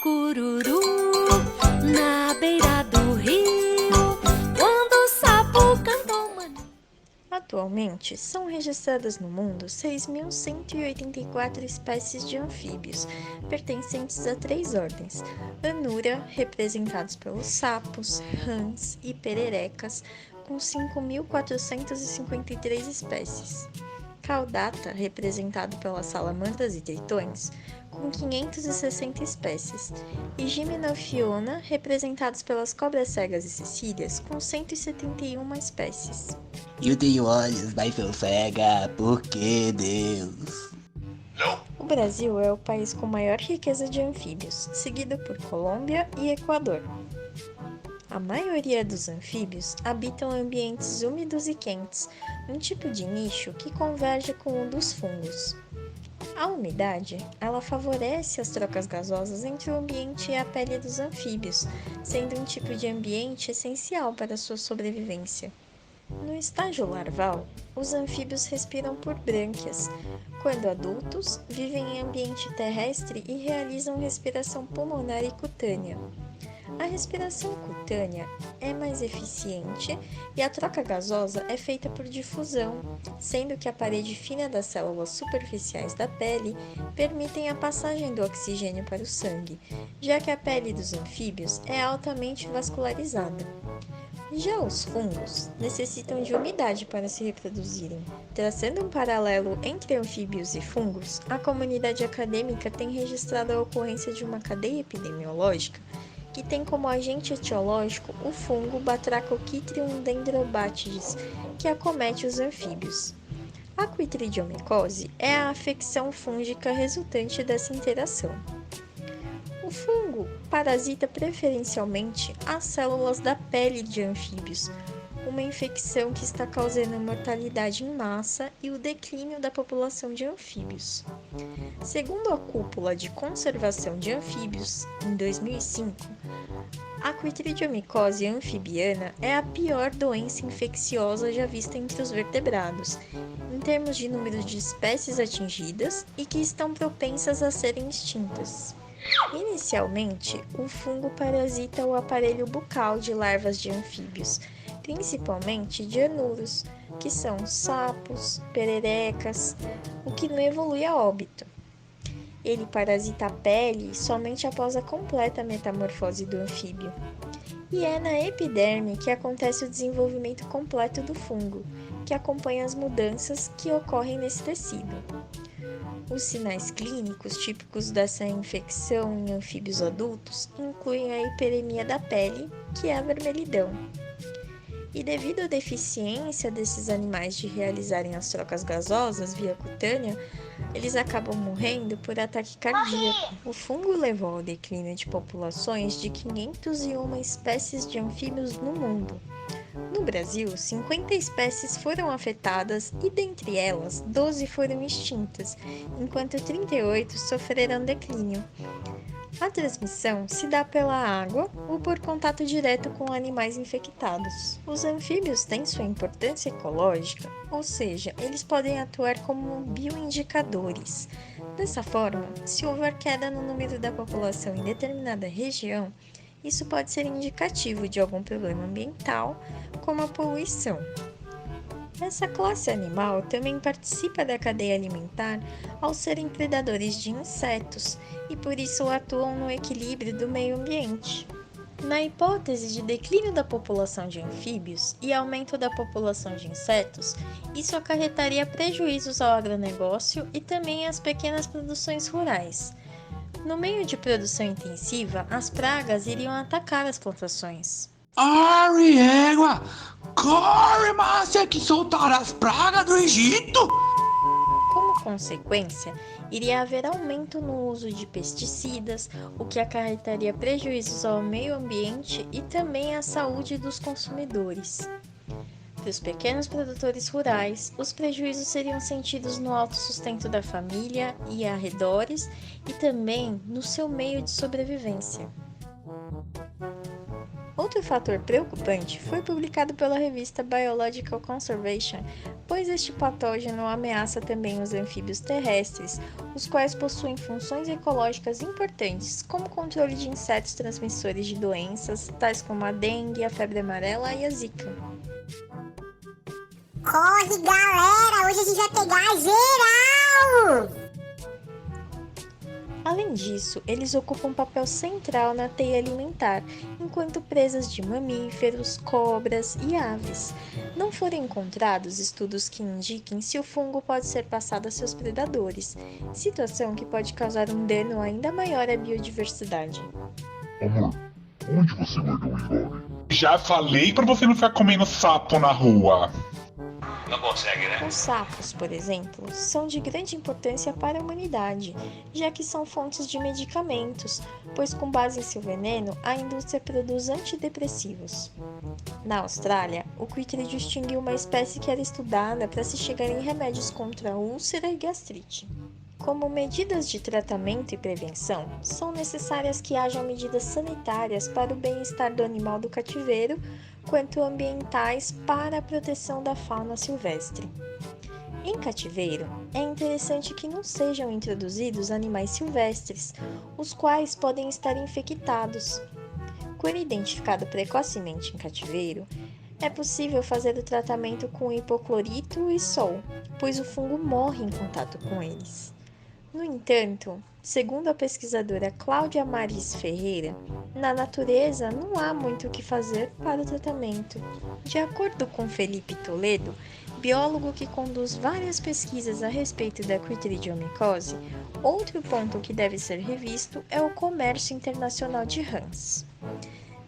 cururu na beira do rio, quando o sapo cantou uma... Atualmente, são registradas no mundo 6.184 espécies de anfíbios, pertencentes a 3 ordens: Anura, representados pelos sapos, rãs e pererecas, com 5.453 espécies; Caudata, representado pelas salamandras e tritões, com 560 espécies; e Gymnophiona, representados pelas cobras cegas e cecílias, com 171 espécies. Eu tenho olhos, mas sou cega. Por que, Deus? O Brasil é o país com maior riqueza de anfíbios, seguido por Colômbia e Equador. A maioria dos anfíbios habitam ambientes úmidos e quentes, um tipo de nicho que converge com o dos fungos. A umidade, ela favorece as trocas gasosas entre o ambiente e a pele dos anfíbios, sendo um tipo de ambiente essencial para sua sobrevivência. No estágio larval, os anfíbios respiram por brânquias. Quando adultos, vivem em ambiente terrestre e realizam respiração pulmonar e cutânea. A respiração cutânea é mais eficiente e a troca gasosa é feita por difusão, sendo que a parede fina das células superficiais da pele permitem a passagem do oxigênio para o sangue, já que a pele dos anfíbios é altamente vascularizada. Já os fungos necessitam de umidade para se reproduzirem. Traçando um paralelo entre anfíbios e fungos, a comunidade acadêmica tem registrado a ocorrência de uma cadeia epidemiológica que tem como agente etiológico o fungo Batrachochytrium dendrobatides, que acomete os anfíbios. A quitridiomiacose é a afecção fúngica resultante dessa interação. O fungo parasita preferencialmente as células da pele de anfíbios, uma infecção que está causando mortalidade em massa e o declínio da população de anfíbios. Segundo a Cúpula de Conservação de Anfíbios, em 2005, a quitridiomiacose anfibiana é a pior doença infecciosa já vista entre os vertebrados, em termos de número de espécies atingidas e que estão propensas a serem extintas. Inicialmente, o fungo parasita o aparelho bucal de larvas de anfíbios, principalmente de anuros, que são sapos, pererecas, o que não evolui a óbito. Ele parasita a pele somente após a completa metamorfose do anfíbio. E é na epiderme que acontece o desenvolvimento completo do fungo, que acompanha as mudanças que ocorrem nesse tecido. Os sinais clínicos típicos dessa infecção em anfíbios adultos incluem a hiperemia da pele, que é a vermelhidão. E devido à deficiência desses animais de realizarem as trocas gasosas via cutânea, eles acabam morrendo por ataque cardíaco. O fungo levou ao declínio de populações de 501 espécies de anfíbios no mundo. No Brasil, 50 espécies foram afetadas e, dentre elas, 12 foram extintas, enquanto 38 sofreram declínio. A transmissão se dá pela água ou por contato direto com animais infectados. Os anfíbios têm sua importância ecológica, ou seja, eles podem atuar como bioindicadores. Dessa forma, se houver queda no número da população em determinada região, isso pode ser indicativo de algum problema ambiental, como a poluição. Essa classe animal também participa da cadeia alimentar ao serem predadores de insetos e por isso atuam no equilíbrio do meio ambiente. Na hipótese de declínio da população de anfíbios e aumento da população de insetos, isso acarretaria prejuízos ao agronegócio e também às pequenas produções rurais. No meio de produção intensiva, as pragas iriam atacar as plantações. Arre, égua! Corre, Márcia, que soltaram as pragas do Egito! Como consequência, iria haver aumento no uso de pesticidas, o que acarretaria prejuízos ao meio ambiente e também à saúde dos consumidores. Para os pequenos produtores rurais, os prejuízos seriam sentidos no autossustento da família e arredores e também no seu meio de sobrevivência. Outro fator preocupante foi publicado pela revista Biological Conservation, pois este patógeno ameaça também os anfíbios terrestres, os quais possuem funções ecológicas importantes, como controle de insetos transmissores de doenças, tais como a dengue, a febre amarela e a zika. Corre, galera! Hoje a gente vai pegar geral! Além disso, eles ocupam um papel central na teia alimentar, enquanto presas de mamíferos, cobras e aves. Não foram encontrados estudos que indiquem se o fungo pode ser passado a seus predadores, situação que pode causar um dano ainda maior à biodiversidade. Amor, onde você guardou o engole? Já falei pra você não ficar comendo sapo na rua. Não consegue, né? Os sapos, por exemplo, são de grande importância para a humanidade, já que são fontes de medicamentos, pois com base em seu veneno, a indústria produz antidepressivos. Na Austrália, o Critteri distinguiu uma espécie que era estudada para se chegar em remédios contra úlcera e gastrite. Como medidas de tratamento e prevenção, são necessárias que hajam medidas sanitárias para o bem-estar do animal do cativeiro, quanto ambientais para a proteção da fauna silvestre. Em cativeiro, é interessante que não sejam introduzidos animais silvestres, os quais podem estar infectados. Quando identificado precocemente em cativeiro, é possível fazer o tratamento com hipoclorito e sol, pois o fungo morre em contato com eles. No entanto, segundo a pesquisadora Cláudia Maris Ferreira, na natureza não há muito o que fazer para o tratamento. De acordo com Felipe Toledo, biólogo que conduz várias pesquisas a respeito da criteridiomicose, outro ponto que deve ser revisto é o comércio internacional de rãs.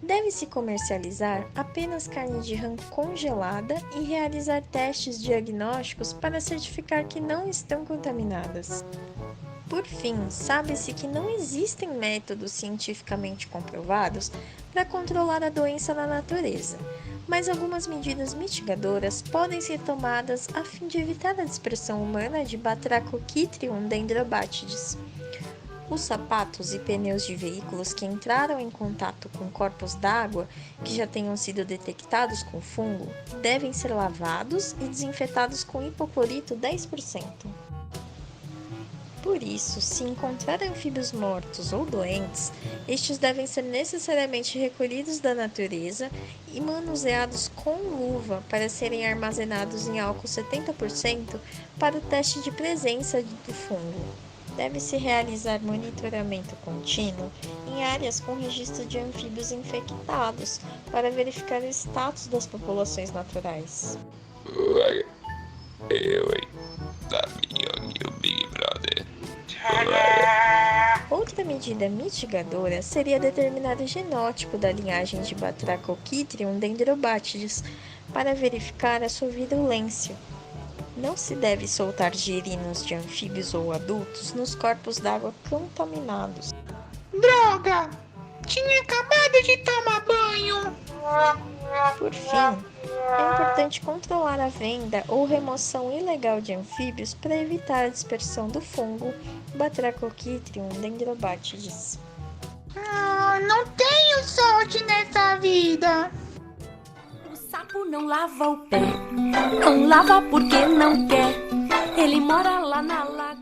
Deve-se comercializar apenas carne de rã congelada e realizar testes diagnósticos para certificar que não estão contaminadas. Por fim, sabe-se que não existem métodos cientificamente comprovados para controlar a doença na natureza, mas algumas medidas mitigadoras podem ser tomadas a fim de evitar a dispersão humana de Batrachochytrium dendrobatides. Os sapatos e pneus de veículos que entraram em contato com corpos d'água que já tenham sido detectados com fungo devem ser lavados e desinfetados com hipoclorito 10%. Por isso, se encontrar anfíbios mortos ou doentes, estes devem ser necessariamente recolhidos da natureza e manuseados com luva para serem armazenados em álcool 70% para o teste de presença do fungo. Deve-se realizar monitoramento contínuo em áreas com registro de anfíbios infectados para verificar o status das populações naturais. Outra medida mitigadora seria determinar o genótipo da linhagem de Batrachochytrium dendrobatides para verificar a sua virulência. Não se deve soltar gerinos de anfíbios ou adultos nos corpos d'água contaminados. Droga! Tinha acabado de tomar banho! Por fim, é importante controlar a venda ou remoção ilegal de anfíbios para evitar a dispersão do fungo Batrachochytrium dendrobatides. Não tenho sorte nessa vida! O sapo não lava o pé, não lava porque não quer. Ele mora lá na lagoa.